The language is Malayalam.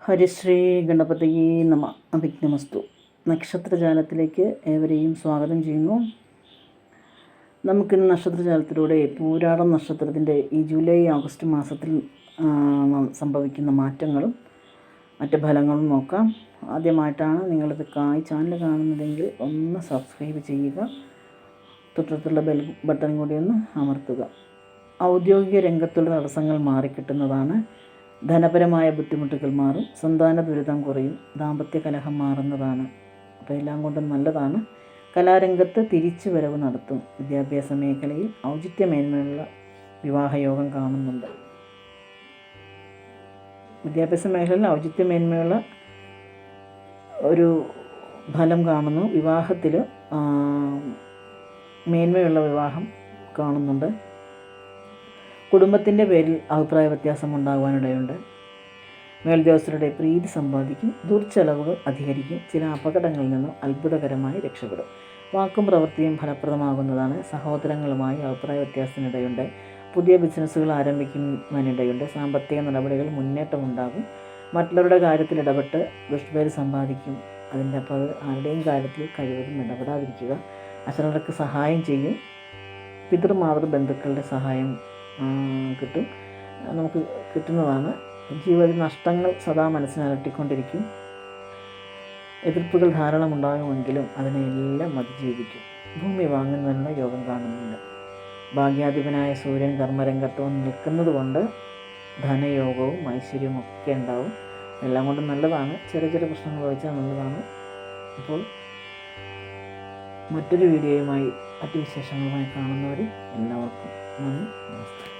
ഹരിശ്രീ ഗണപതി നമ. അഭിജ്ഞമസ്തു. നക്ഷത്രജാലത്തിലേക്ക് ഏവരെയും സ്വാഗതം ചെയ്യുന്നു. നമുക്കിന്ന് നക്ഷത്രജാലത്തിലൂടെ പൂരാടം നക്ഷത്രത്തിൻ്റെ ഈ ജൂലൈ ഓഗസ്റ്റ് മാസത്തിൽ സംഭവിക്കുന്ന മാറ്റങ്ങളും മറ്റ് ഫലങ്ങളും നോക്കാം. ആദ്യമായിട്ടാണ് നിങ്ങളിത് ചാനൽ കാണുന്നതെങ്കിൽ ഒന്ന് സബ്സ്ക്രൈബ് ചെയ്യുക. തൊട്ടടുത്തുള്ള ബെൽ ബട്ടൺ കൂടി ഒന്ന് അമർത്തുക. ഔദ്യോഗിക രംഗത്തുള്ള തടസ്സങ്ങൾ മാറിക്കിട്ടുന്നതാണ്. ധനപരമായ ബുദ്ധിമുട്ടുകൾ മാറും. സന്താന ദുരിതം കുറയും. ദാമ്പത്യ കലഹം മാറുന്നതാണ്. അപ്പോൾ എല്ലാം കൊണ്ടും നല്ലതാണ്. കലാരംഗത്ത് തിരിച്ചു വരവ് നടത്തും. വിദ്യാഭ്യാസ മേഖലയിൽ ഔചിത്യമേന്മയുള്ള വിവാഹയോഗം കാണുന്നുണ്ട്. വിദ്യാഭ്യാസ മേഖലയിൽ ഔചിത്യമേന്മയുള്ള ഒരു ഫലം കാണുന്നു. വിവാഹത്തിൽ മേന്മയുള്ള വിവാഹം കാണുന്നുണ്ട്. കുടുംബത്തിൻ്റെ പേരിൽ അഭിപ്രായ വ്യത്യാസം ഉണ്ടാകുവാനിടയുണ്ട്. മേൽദ്യോഗസ്ഥരുടെ പ്രീതി സമ്പാദിക്കും. ദുർച്ചെലവുകൾ അധികരിക്കും. ചില അപകടങ്ങളിൽ നിന്നും അത്ഭുതകരമായി രക്ഷപ്പെടും. വാക്കും പ്രവൃത്തിയും ഫലപ്രദമാകുന്നതാണ്. സഹോദരങ്ങളുമായി അഭിപ്രായ വ്യത്യാസത്തിനിടയുണ്ട്. പുതിയ ബിസിനസ്സുകൾ ആരംഭിക്കുവാനിടയുണ്ട്. സാമ്പത്തിക നടപടികൾ മുന്നേറ്റമുണ്ടാകും. മറ്റുള്ളവരുടെ കാര്യത്തിൽ ഇടപെട്ട് ദുഷ്പേര് സമ്പാദിക്കും. അതിൻ്റെ അപ്പോൾ ആരുടെയും കാര്യത്തിൽ കഴിവതും ഇടപെടാതിരിക്കുക. അശരണർക്ക് സഹായം ചെയ്യും. പിതൃമാതൃ ബന്ധുക്കളുടെ സഹായം നമുക്ക് കിട്ടുന്നതാണ്. ജീവിതത്തിൽ നഷ്ടങ്ങൾ സദാ മനസ്സിനലട്ടിക്കൊണ്ടിരിക്കും. എതിർപ്പുകൾ ധാരാളം ഉണ്ടാകുമെങ്കിലും അതിനെല്ലാം അതിജീവിക്കും. ഭൂമി വാങ്ങുന്നതിനുള്ള യോഗം കാണുന്നുണ്ട്. ഭാഗ്യാധിപനായ സൂര്യൻ കർമ്മരംഗത്ത് നിൽക്കുന്നത് കൊണ്ട് ധനയോഗവും ഐശ്വര്യവും ഒക്കെ ഉണ്ടാവും. എല്ലാം കൊണ്ടും നല്ലതാണ്. ചെറിയ ചെറിയ പ്രശ്നങ്ങൾ ഒഴിച്ചാൽ നല്ലതാണ്. അപ്പോൾ മറ്റൊരു വീഡിയോയുമായി മറ്റു വിശേഷങ്ങളുമായി കാണുന്നവരെ എല്ലാവർക്കും നന്ദി, നമസ്കാരം.